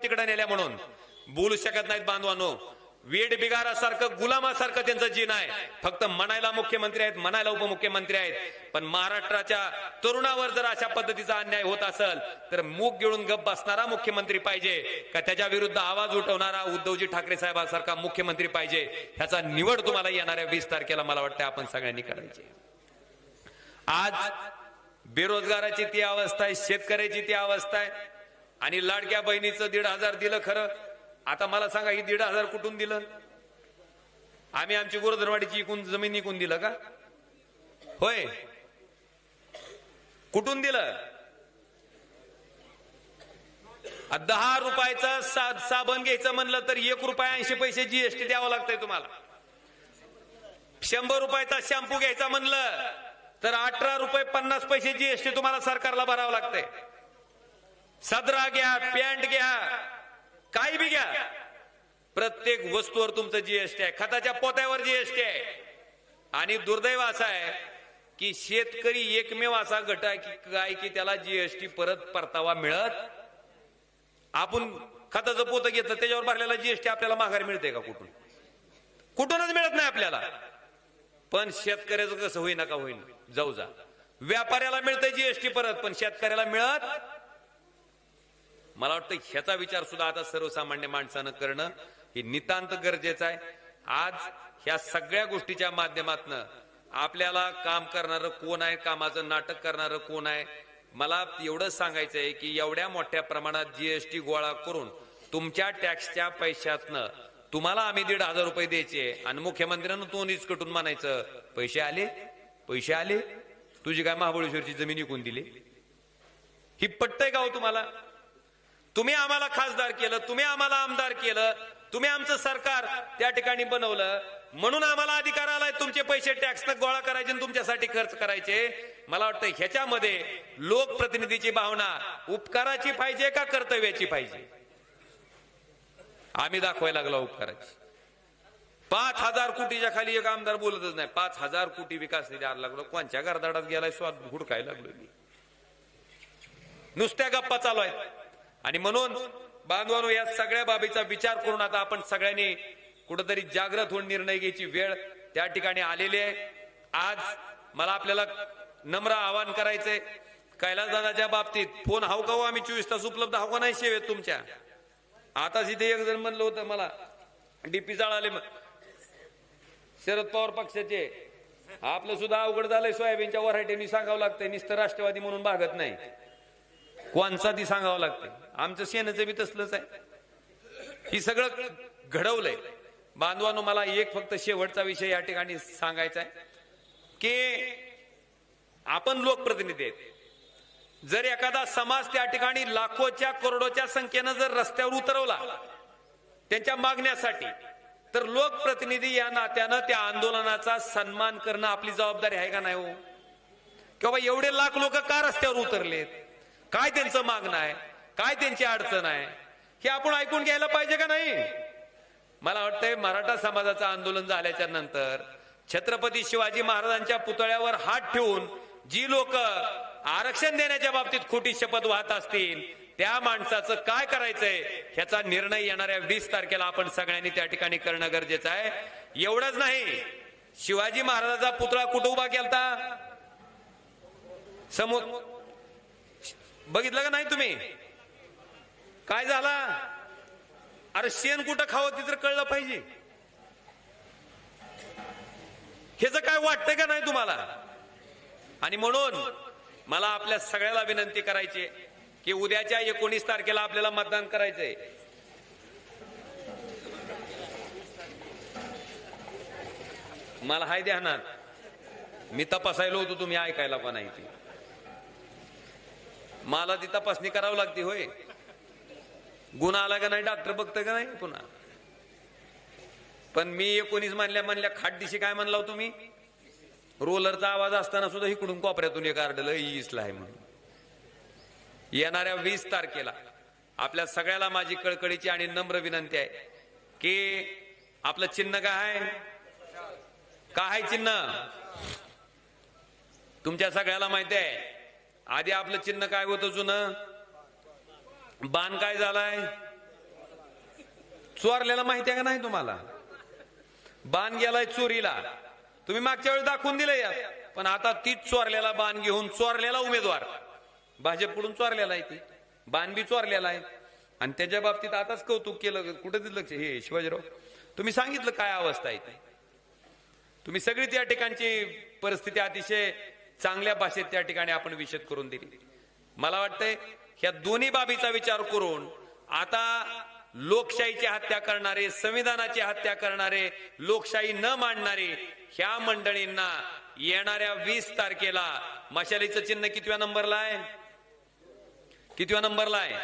तिकडे नेल्या म्हणून बोलू शकत नाहीत बांधवानो. वेड बिगारासारखं गुलामासारखं त्यांचं जीन आहे. फक्त म्हणायला मुख्यमंत्री आहेत, म्हणायला उपमुख्यमंत्री आहेत. पण महाराष्ट्राच्या तरुणावर जर अशा पद्धतीचा अन्याय होत असेल तर मूग गिळून गप बसणारा मुख्यमंत्री पाहिजे का त्याच्या विरुद्ध आवाज उठवणारा उद्धवजी ठाकरे साहेबांसारखा मुख्यमंत्री पाहिजे. ह्याचा निवड तुम्हाला येणाऱ्या 20 तारखेला मला वाटतं आपण सगळ्यांनी करायची. आज बेरोजगाराची ती अवस्था आहे, शेतकऱ्याची ती अवस्था आहे. आणि लाडक्या बहिणीचं 1,500 दिलं खरं. आता मला सांगा ही 1,500 कुठून दिलं? आम्ही आमची गोरधनवाडीची इकून जमीन इकून दिलं का? होय, कुठून दिलं? 10 रुपयाचं साबण घ्यायचं म्हणलं तर 1 रुपया 80 पैसे जीएसटी द्यावं लागतंय तुम्हाला. 100 रुपयाचा शॅम्पू घ्यायचा म्हणलं तर 18 रुपये 50 पैसे जीएसटी तुम्हाला सरकारला भरावं लागतंय. सदरा घ्या, पॅन्ट घ्या, काही बी घ्या, प्रत्येक वस्तूवर तुमचं जीएसटी आहे. खताच्या पोत्यावर जीएसटी आहे. आणि दुर्दैव असं आहे की शेतकरी एकमेव असा गट आहे की काय की त्याला जीएसटी परत परतावा मिळत. आपण खताचं पोतं घेतलं त्याच्यावर भरलेला जीएसटी आपल्याला माघारी मिळते का? कुठूनच मिळत नाही आपल्याला. पण शेतकऱ्याचं कसं होईना का होईना, जाऊ जा. व्यापाऱ्याला मिळतंय जीएसटी परत, पण शेतकऱ्याला मिळत. मला वाटतं ह्याचा विचार सुद्धा आता सर्वसामान्य माणसानं करणं हे नितांत गरजेचं आहे. आज ह्या सगळ्या गोष्टीच्या माध्यमातून आपल्याला काम करणारं कोण आहे, कामाचं नाटक करणारं कोण आहे, मला एवढं सांगायचं आहे की एवढ्या मोठ्या प्रमाणात जीएसटी गोळा करून तुमच्या टॅक्सच्या पैशातनं तुम्हाला आम्ही 1,500 रुपये द्यायचे आणि मुख्यमंत्र्यांना तो निचकटून म्हणायचं पैसे आले, पैसे आले, तुझी काय महाबळेश्वरची जमीन विकून दिली. ही पटतंय का हो तुम्हाला? तुम्ही आम्हाला खासदार केलं, तुम्ही आम्हाला आमदार केलं, तुम्ही आमचं सरकार त्या ठिकाणी बनवलं म्हणून आम्हाला अधिकार आलाय तुमचे पैसे टॅक्सनं गोळा करायचे आणि तुमच्यासाठी खर्च करायचे. मला वाटतं ह्याच्यामध्ये लोकप्रतिनिधीची भावना उपकाराची पाहिजे का कर्तव्याची पाहिजे? आम्ही दाखवायला लागलो उपकाराची. 5,000 कोटीच्या खाली एक आमदार बोलतच नाही. 5,000 कोटी विकास निधी आला लागलो. कोणच्या गर्दाडात गेलाय स्वाद हुडकायला लागलो मी. नुसत्या गप्पा चालू आहेत. आणि म्हणून बांधवांनो या सगळ्या बाबीचा विचार करून आता आपण सगळ्यांनी कुठेतरी जागृत होऊन निर्णय घ्यायची वेळ त्या ठिकाणी आलेली आहे. आज मला आपल्याला नम्र आवाहन करायचंय. कैलासदादाच्या बाबतीत फोन हाव का हो, आम्ही 24 तास उपलब्ध हाव का नाही सेवेत तुमच्या? आता तिथे एक जण म्हणलं होतं मला डीपी जाळाले शरद पवार पक्षाचे. आपलं सुद्धा अवघड झालंय. सोयाबीनच्या व्हरायटीनी सांगावं लागतंय. नुसतं राष्ट्रवादी म्हणून भागत नाही. कोणचा ती सांगावं लागते. आमचं सेनेचं बी तसलंच आहे. ही सगळं घडवलंय. बांधवांनो मला एक फक्त शेवटचा विषय या ठिकाणी सांगायचा आहे की आपण लोकप्रतिनिधी आहेत. जर एखादा समाज त्या ठिकाणी लाखोच्या करोडोच्या संख्येनं जर रस्त्यावर उतरवला त्यांच्या मागण्यासाठी तर लोकप्रतिनिधी या नात्यानं त्या आंदोलनाचा सन्मान करणं आपली जबाबदारी आहे का नाही हो? किंवा एवढे लाख लोक का रस्त्यावर उतरलेत, काय त्यांचं मागणं आहे, काय त्यांची अडचण आहे, हे आपण ऐकून घ्यायला पाहिजे का नाही? मला वाटतंय मराठा समाजाचं आंदोलन झाल्याच्या नंतर छत्रपती शिवाजी महाराजांच्या पुतळ्यावर हात ठेवून जी लोक आरक्षण देण्याच्या बाबतीत खोटी शपथ वाहत असतील त्या माणसाचं काय करायचंय ह्याचा निर्णय येणाऱ्या 20 तारखेला आपण सगळ्यांनी त्या ठिकाणी करणं गरजेचं आहे. एवढंच नाही, शिवाजी महाराजांचा पुतळा कुठं उभा केलता? समोर बघितलं का नाही तुम्ही? काय झाला? अरे शेण कुठं खावं ते तर कळलं पाहिजे. ह्याचं काय वाटतंय का नाही तुम्हाला? आणि म्हणून मला आपल्या सगळ्याला विनंती करायची की उद्याच्या 19 तारखेला आपल्याला मतदान करायचंय. मला हाय ध्यानात, मी तपासायला होतो, तुम्ही ऐकायला पण आहे. ती मला ती तपासणी करावी लागते. होय, गुन्हा आला का नाही डॉक्टर बघतं का नाही पुन्हा. पण मी 19 म्हणल्या खाटदिशी काय म्हणला तुम्ही? रोलरचा आवाज असताना सुद्धा इकडून कोपऱ्यातून एक आरडलं इसला आहे म्हणून. येणाऱ्या 20 तारखेला आपल्या सगळ्याला माझी कळकळीची आणि नम्र विनंती आहे की आपलं चिन्ह काय आहे? काय चिन्ह तुमच्या सगळ्याला माहिती आहे. आधी आपलं चिन्ह काय होतं जुनं? बाण काय झालाय? चोरल्याला माहिती आहे का नाही तुम्हाला? बाण गेलाय चोरीला, तुम्ही मागच्या वेळेस दाखवून दिलं या, पण आता तीच चोरल्याला बाण घेऊन चोरलेला उमेदवार भाजपकडून चोरलेला आहे, ती बाण बी चोरलेला आहे. आणि त्याच्या बाबतीत आताच कौतुक केलं, कुठे दिलं लक्ष? हे शिवाजीराव, तुम्ही सांगितलं काय अवस्था आहे ती. तुम्ही सगळी त्या ठिकाणची परिस्थिती अतिशय चांगल्या भाषेत त्या ठिकाणी आपण विशद करून दिली. मला वाटतंय ह्या दोन्ही बाबीचा विचार करून आता लोकशाहीची हत्या करणारे, संविधानाची हत्या करणारे, लोकशाही न मांडणारे ह्या मंडळींना येणाऱ्या 20 तारखेला मशालीचं चिन्ह कितव्या नंबरला आहे? कितव्या नंबरला आहे?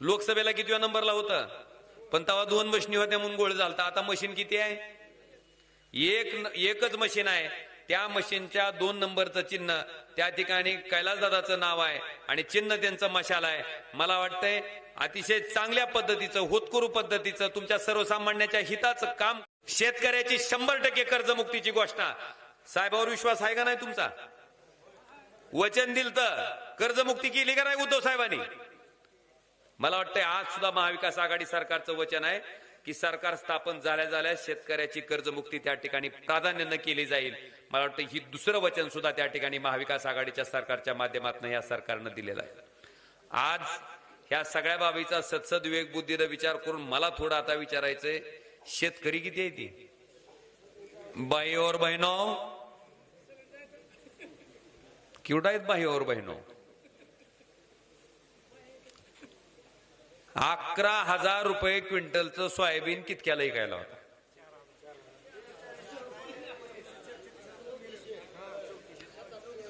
लोकसभेला कितव्या नंबरला होतं? पण तेव्हा 2 मशीनी होत्या म्हणून गोळ झालता. आता मशीन किती आहे? एकच मशीन आहे. त्या मशीनच्या 2 नंबरचं चिन्ह त्या ठिकाणी कैलासदादाचं नाव आहे आणि चिन्ह त्यांचं मशाल आहे. मला वाटतंय अतिशय चांगल्या पद्धतीचं, होतकरू पद्धतीचं, तुमच्या सर्वसामान्यांच्या हिताचं काम, शेतकऱ्याची 100% कर्जमुक्तीची घोषणा. साहेबावर विश्वास आहे का नाही तुमचा? वचन दिलं तर कर्जमुक्ती केली का नाही उद्धव साहेबांनी? मला वाटतंय आज सुद्धा महाविकास आघाडी सरकारचं वचन आहे की सरकार स्थापन झाल्या शेतकऱ्याची कर्जमुक्ती त्या ठिकाणी प्राधान्यानं केली जाईल. मला वाटतं ही दुसरं वचन सुद्धा त्या ठिकाणी महाविकास आघाडीच्या सरकारच्या माध्यमातून या सरकारनं दिलेलं आहे. आज ह्या सगळ्या बाबीचा सत्सद विवेक बुद्धीनं विचार करून मला थोडं आता विचारायचंय, शेतकरी किती आहे ती? बाई और बहिनो, केवढा आहेत बाई और बहिनो? 11,000 रुपये क्विंटलचं सोयाबीन कितक्याला विकायला होता?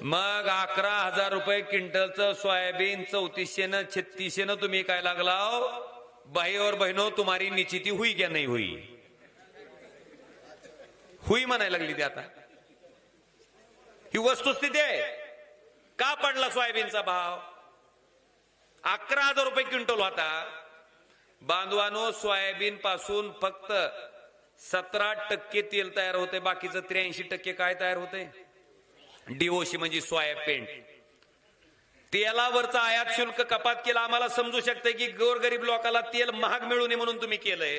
मग 11,000 रुपये क्विंटलचं सोयाबीन 3400 3600 तुम्ही काय लागला? भाई और बहनों, तुम्हारी निश्चिती हुई क्या नहीं हुई? हुई म्हणायला लागली ती आता. ही वस्तुस्थिती आहे. का पडला सोयाबीनचा भाव? 11,000 रुपये क्विंटल होता. बांधवानो, सोयाबीन पासून फक्त 17% तेल तयार होते, बाकीचं 83% काय तयार होते? डीओसी म्हणजे सोया पेंट. तेलावरचा आयात शुल्क कपात केला. आम्हाला समजू शकते की गोरगरीब लोकांना तेल महाग मिळू नये म्हणून तुम्ही केलंय,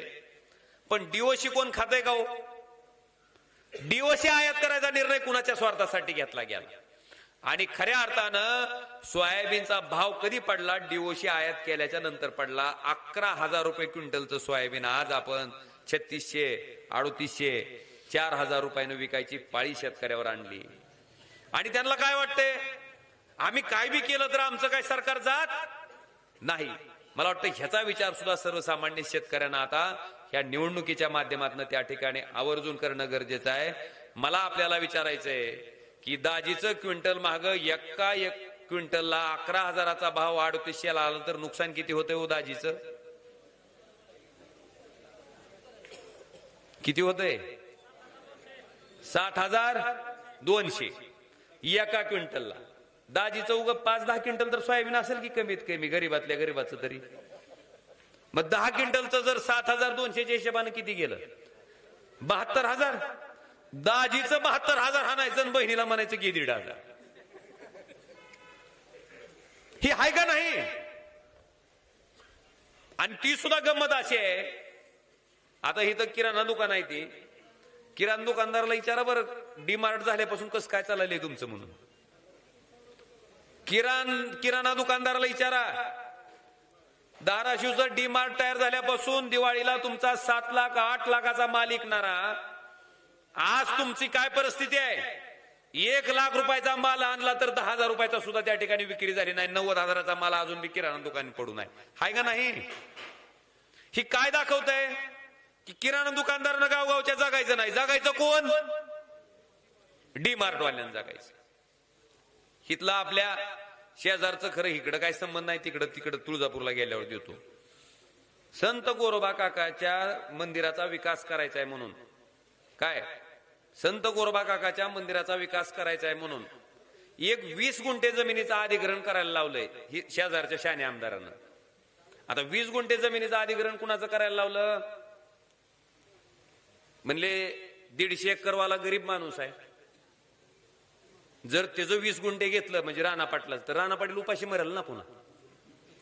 पण डीओसी कोण खातंय का हो? डीओसी आयात करायचा निर्णय कुणाच्या स्वार्थासाठी घेतला गेला? आणि खऱ्या अर्थानं सोयाबीनचा भाव कधी पडला? डीओसी आयात केल्याच्या नंतर पडला. 11,000 रुपये क्विंटलचं सोयाबीन आज आपण 3600 3800 4,000 रुपयानं विकायची पाळी शेतकऱ्यावर आणली. आणि त्यांना काय वाटतंय, आम्ही काय बी केलं तर आमचं काय सरकार जात नाही. मला वाटतं ह्याचा विचार सुद्धा सर्वसामान्य शेतकऱ्यांना आता ह्या निवडणुकीच्या माध्यमातून त्या ठिकाणी आवर्जून करणं गरजेचं आहे. मला आपल्याला विचारायचंय की दाजीचं क्विंटल महाग एका क्विंटलला 11,000चा भाव 3800 आला तर नुकसान किती होते हो दाजीचं? किती होतंय? 60,200 एका क्विंटलला. दाजीचं उग 5-10 क्विंटल तर सोयाबीन असेल की कमीत कमी गरीबातल्या गरीबाचं तरी. मग 10 क्विंटलचं जर 7,200च्या हिशोबाने किती गेलं? 72,000. दाजीचं 72,000 हाणायचं आणि बहिणीला म्हणायचं की 1,500. ही आहे का नाही? आणि ती सुद्धा गंमत अशी आहे, आता ही तर किराणा दुकान आहे, ती किराणा दुकानदाराला विचारा बरं, डीमार्ट झाल्यापासून कसं काय चाललंय तुमचं म्हणून. किराणा दुकानदाराला विचारा, धाराशिवचं डीमार्ट तयार झाल्यापासून दिवाळीला तुमचा 7 लाख 8 लाखाचा माल विकणारा, आज तुमची काय परिस्थिती आहे? 1 लाख रुपयाचा माल आणला तर 10,000 रुपयाचा सुद्धा त्या ठिकाणी विक्री झाली नाही. 90,000चा माल अजून बी किराणा दुकान पडून आहे का नाही? ही काय दाखवत आहे की किराणा दुकानदारानं गावगावच्या जगायचं नाही. जगायचं कोण? डीमार्ट वाल्यांना जगायचं. हितला आपल्या शेजारचं खरं इकडं काय संबंध नाही, तिकडं तुळजापूरला गेल्यावर देतो. संत गोरोबा काकाच्या मंदिराचा विकास करायचा आहे म्हणून, काय संत गोरोबा काकाच्या मंदिराचा विकास करायचा आहे म्हणून 20 गुंठे जमिनीचं अधिग्रहण करायला लावलंय शेजारच्या शाने आमदारानं. आता 20 गुंठे जमिनीचं अधिग्रहण कुणाचं करायला लावलं? म्हणले 150 एकरवाला गरीब माणूस आहे, जर त्याचं 20 गुंठे घेतलं म्हणजे राणा पाटला, तर राणा पाटील उपाशी मरेल ना पुन्हा.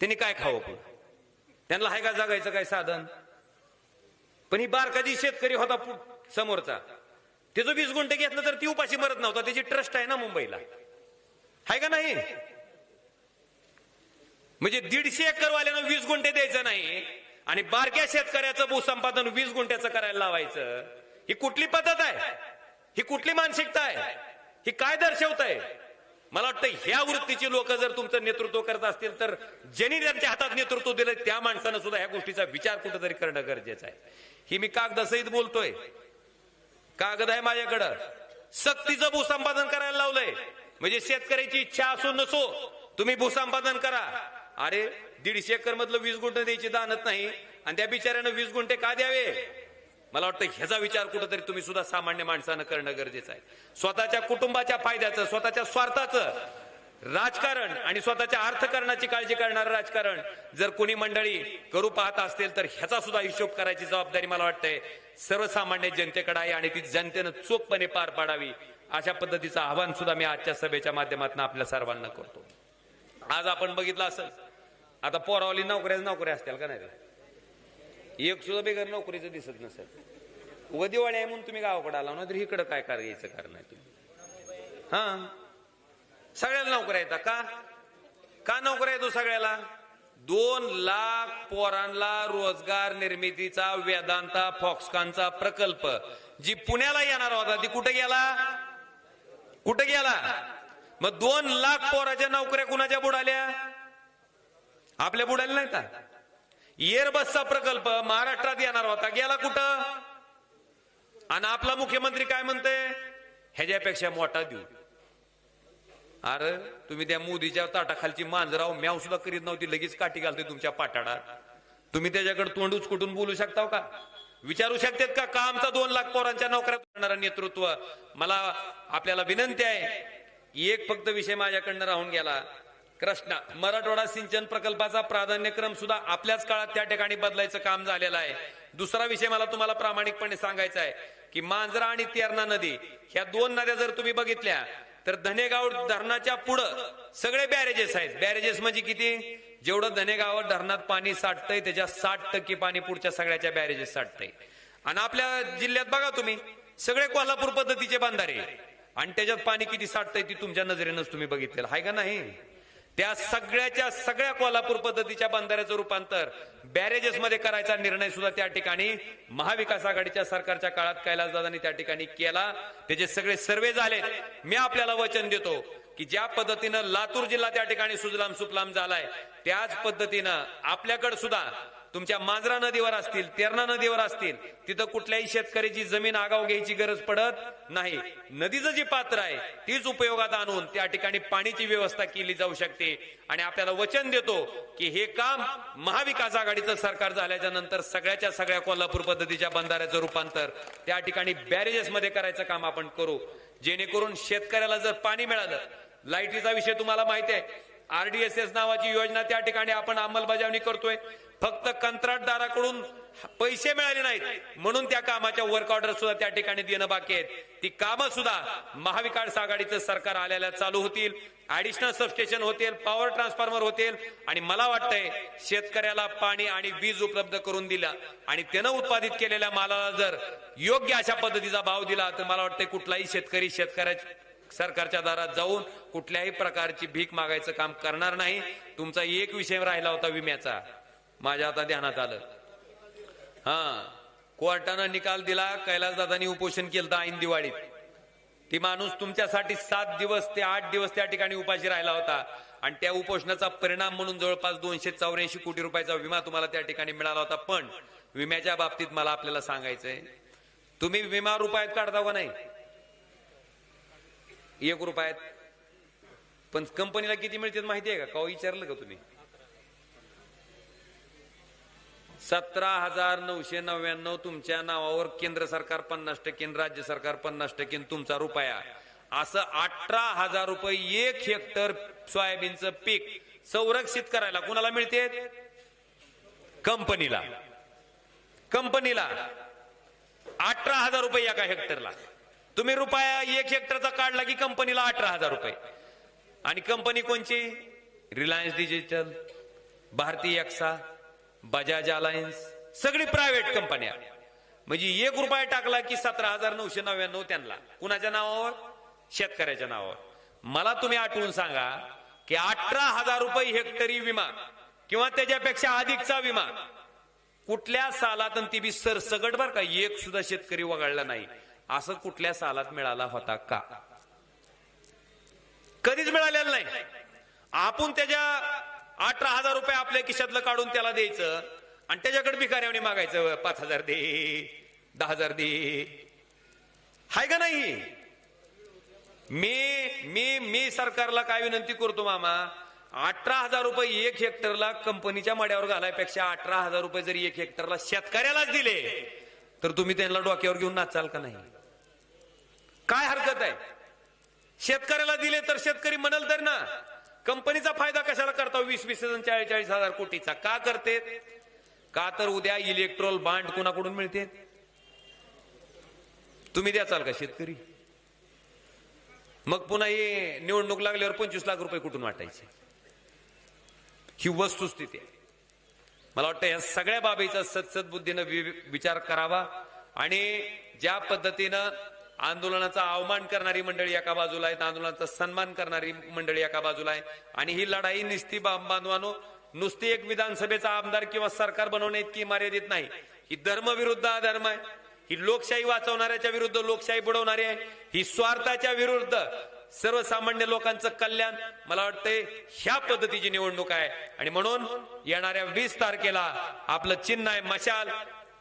त्यांनी काय खावं पुन्हा? त्यांना हाय का जगायचं काय साधन? पण ही बारकाजी शेतकरी होता समोरचा, त्याचं 20 गुंठे घेतलं तर ती उपाशी मरत नव्हता. त्याची ट्रस्ट आहे ना मुंबईला, आहे का नाही? म्हणजे 150 एकर वाल्यानं 20 गुंठे द्यायचं नाही आणि बारक्या शेतकऱ्याचं भूसंपादन 20 गुंठ्याचं करायला लावायचं. ही कुठली पद्धत आहे? ही कुठली मानसिकता आहे? ही काय दर्शवत आहे? मला वाटतं ह्या वृत्तीची लोक जर तुमचं नेतृत्व करत असतील तर ज्यांनी त्यांच्या हातात नेतृत्व दिलं त्या माणसानं सुद्धा ह्या गोष्टीचा विचार कुठेतरी करणं गरजेचं आहे. ही मी कागदासहित बोलतोय, कागद आहे माझ्याकडं. सक्तीचं भूसंपादन करायला लावलंय. म्हणजे शेतकऱ्याची इच्छा असो नसो तुम्ही भूसंपादन करा. अरे 150 एकर मधलं 20 गुंठे द्यायची दानत नाही आणि त्या बिचाऱ्यानं 20 गुंठे का द्यावे? मला वाटतं ह्याचा विचार कुठेतरी तुम्ही सुद्धा सामान्य माणसानं करणं गरजेचं आहे. स्वतःच्या कुटुंबाच्या फायद्याचं, स्वतःच्या स्वार्थाचं राजकारण आणि स्वतःच्या अर्थकारणाची काळजी करणारं राजकारण जर कोणी मंडळी करू पाहत असतील तर ह्याचा सुद्धा हिशोब करायची जबाबदारी मला वाटतंय सर्वसामान्य जनतेकडे आहे आणि ती जनतेनं चोखपणे पार पाडावी. अशा पद्धतीचं आवाहन सुद्धा मी आजच्या सभेच्या माध्यमातून आपल्या सर्वांना करतो. आज आपण बघितलं असेल, आता पोरावली नोकऱ्या असतील का नाही? एक सुद्धा बेगर नोकरीचं दिसत नसेल. व दिवाळी आहे म्हणून तुम्ही गावाकडे आला ना, तर इकडं काय करायचं कारण आहे तुम्ही? हा, सगळ्याला नोकऱ्या येतात का नोकऱ्या येतो सगळ्याला? 2 लाख पोरांना रोजगार निर्मितीचा वेदांता फॉक्सकॉनचा प्रकल्प जी पुण्याला येणार होता ती कुठे गेला? मग 2 लाख पोराच्या नोकऱ्या कुणाच्या बुडाल्या? आपल्या बुडाल्या नाही का? एअरबसचा प्रकल्प महाराष्ट्रात येणार होता, गेला कुठं? आणि आपला मुख्यमंत्री काय म्हणते? ह्याच्यापेक्षा मोठा देऊ. अरे तुम्ही त्या मोदीच्या ताटाखालची मांजराव म्याव सुद्धा करीत नव्हती, लगेच काठी घालते तुमच्या पाटाडात. तुम्ही त्याच्याकडे तोंड उचकुटून बोलू शकता का? विचारू शकतात का आमचा 2 लाख पोरांच्या नोकऱ्या करणारा नेतृत्व? मला आपल्याला विनंती आहे, एक फक्त विषय माझ्याकडनं राहून गेला. कृष्णा मराठवाडा सिंचन प्रकल्पाचा प्राधान्यक्रम सुद्धा आपल्याच काळात त्या ठिकाणी बदलायचं काम झालेलं आहे. दुसरा विषय मला तुम्हाला प्रामाणिकपणे सांगायचा आहे की मांजरा आणि तेरणा नदी ह्या 2 नद्या जर तुम्ही बघितल्या तर धनेगाव धरणाच्या पुढं सगळे बॅरेजेस आहेत. बॅरेजेस म्हणजे किती? जेवढं धनेगाव धरणात पाणी साठतंय त्याच्या 60% पाणी पुढच्या सगळ्याच्या बॅरेजेस साठतंय. आणि आपल्या जिल्ह्यात बघा तुम्ही सगळे कोल्हापूर पद्धतीचे बांधारे आणि त्याच्यात पाणी किती साठतंय ती तुमच्या नजरेनंच तुम्ही बघितलेलं आहे का नाही? त्या सगळ्या कोल्हापूर पद्धतीच्या बंधाऱ्याचं रूपांतर बॅरेजेस मध्ये करायचा निर्णय सुद्धा त्या ठिकाणी महाविकास आघाडीच्या सरकारच्या काळात कैलासदादांनी त्या ठिकाणी केला. त्याचे सगळे सर्वे झाले. मी आपल्याला वचन देतो की ज्या पद्धतीनं लातूर जिल्हा त्या ठिकाणी सुजलाम सुफलाम झालाय त्याच पद्धतीनं आपल्याकडे सुद्धा तुमच्या मांजरा नदीवर असतील, तेरणा नदीवर असतील, तिथं कुठल्याही शेतकऱ्याची जमीन आगाव घ्यायची गरज पडत नाही. नदीचं जे पात्र आहे तीच उपयोगात आणून त्या ठिकाणी पाण्याची व्यवस्था केली जाऊ शकते. आणि आपल्याला वचन देतो की हे काम महाविकास आघाडीचं सरकार झाल्याच्या नंतर सगळ्या कोल्हापूर पद्धतीच्या बंधाऱ्याचं रूपांतर त्या ठिकाणी बॅरेजेस मध्ये करायचं काम आपण करू, जेणेकरून शेतकऱ्याला जर पाणी मिळालं. लाईटीचा विषय तुम्हाला माहिती आहे, RDSS नावाची योजना त्या ठिकाणी आपण अंमलबजावणी करतोय. फक्त कंत्राटदाराकडून पैसे मिळाले नाहीत म्हणून त्या कामाच्या वर्क ऑर्डर सुद्धा त्या ठिकाणी देणं बाकी आहेत. ती कामं सुद्धा महाविकास आघाडीचं सरकार आल्याला चालू होतील. ऍडिशनल सबस्टेशन होतील, पॉवर ट्रान्सफॉर्मर होतील आणि मला वाटतंय शेतकऱ्याला पाणी आणि वीज उपलब्ध करून दिला आणि त्यानं उत्पादित केलेल्या मालाला जर योग्य अशा पद्धतीचा भाव दिला तर मला वाटतंय कुठलाही शेतकरी सरकारच्या दारात जाऊन कुठल्याही प्रकारची भीक मागायचं काम करणार नाही. तुमचा एक विषय राहिला होता विम्याचा, माझ्या आता ध्यानात आलं. कोर्टानं निकाल दिला, कैलासदादांनी उपोषण केलं ऐन दिवाळीत. ती माणूस तुमच्यासाठी 7 दिवस ते 8 दिवस त्या ठिकाणी उपाशी राहिला होता आणि त्या उपोषणाचा परिणाम म्हणून जवळपास 284 कोटी रुपयाचा विमा तुम्हाला त्या ठिकाणी मिळाला होता. पण विम्याच्या बाबतीत मला आपल्याला सांगायचंय, तुम्ही विमा रुपयात काढता का नाही? 1 रुपयात. पण कंपनीला किती मिळते माहिती आहे का? विचारलं का तुम्ही? 17,999 तुमच्या नावावर केंद्र सरकार 50% राज्य सरकार 50% तुमचा रुपया, असं 18,000 रुपये 1 हेक्टर सोयाबीनचं पीक संरक्षित करायला कुणाला मिळते? कंपनीला. 18,000 रुपये एका हेक्टरला. तुम्ही रुपया 1 हेक्टरचा काढला की कंपनीला 18,000 रुपये. आणि कंपनी कोणची? रिलायन्स डिजिटल, भारती एक्सा, बजाज अलायन्स, सगळी प्रायव्हेट कंपन्या. म्हणजे 1 रुपया टाकला की 17,999 त्यांना. कुणाच्या नावावर? शेतकऱ्याच्या नावावर. मला तुम्ही आठवून सांगा की 18,000 रुपये हेक्टरी विमा किंवा त्याच्यापेक्षा अधिकचा विमा कुठल्या सालात, ती बी सरसगट बर का, एक सुद्धा शेतकरी वगळला नाही, असं कुठल्या सालात मिळाला होता का? कधीच मिळालेलं नाही. आपण त्याच्या 18,000 रुपये आपल्या खिशातलं काढून त्याला द्यायचं आणि त्याच्याकडे भिकाऱ्याने मागायचं 5,000 दे, 10,000 दे. हाय का नाही? मी सरकारला काय विनंती करतो मामा, 18,000 रुपये 1 हेक्टरला कंपनीच्या मड्यावर घालायपेक्षा 18,000 रुपये जरी 1 हेक्टरला शेतकऱ्यालाच दिले तर तुम्ही त्यांना डोक्यावर घेऊन नाचाल का नाही? काय हरकत आहे? शेतकऱ्याला दिले तर शेतकरी म्हणाल तर ना, कंपनीचा फायदा कशाला करता 20,000 40,000 कोटीचा? का करते? का तर उद्या इलेक्ट्रॉल बाँड कुणाकडून मिळते? तुम्ही द्याचाल का शेतकरी? मग पुन्हा हे निवडणूक लागल्यावर 25 लाख रुपये कुठून वाटायचे? ही वस्तुस्थिती आहे. मला वाटतं या सगळ्या बाबीचा सद्बुद्धीनं विचार करावा. आणि ज्या पद्धतीनं आंदोलनाचा अवमान करणारी मंडळी एका बाजूला आहेत, आंदोलनाचा सन्मान करणारी मंडळी एका बाजूला आहे, आणि ही लढाई निस्ती बांधवानो नुसती एक विधानसभेचा आमदार किंवा सरकार बनवणे इतकी मर्यादित नाही. ही धर्म विरुद्ध अधर्म आहे. ही लोकशाही वाचवणाऱ्याच्या विरुद्ध लोकशाही बुडवणारी आहे. ही स्वार्थाच्या विरुद्ध सर्वसामान्य लोकांचं कल्याण. मला वाटतंय ह्या पद्धतीची निवडणूक आहे. आणि म्हणून येणाऱ्या 20 तारखेला आपलं चिन्ह आहे मशाल,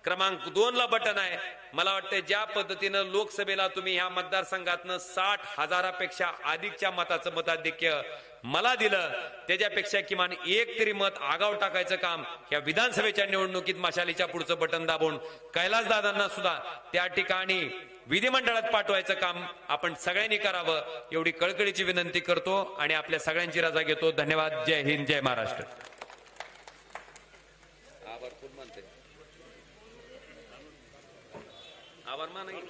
क्रमांक 2 ला बटन आहे. मला वाटतं ज्या पद्धतीनं लोकसभेला तुम्ही ह्या मतदारसंघातनं 60,000पेक्षा अधिकच्या मताचं मताधिक्य मला दिलं, त्याच्यापेक्षा किमान एक तरी मत आगाव टाकायचं काम या विधानसभेच्या निवडणुकीत मशालीच्या पुढचं बटन दाबून कैलास दादांना सुद्धा त्या ठिकाणी विधिमंडळात पाठवायचं काम आपण सगळ्यांनी करावं, एवढी कळकळीची विनंती करतो आणि आपल्या सगळ्यांची रजा घेतो. धन्यवाद. जय हिंद, जय महाराष्ट्र. आभार मानाई.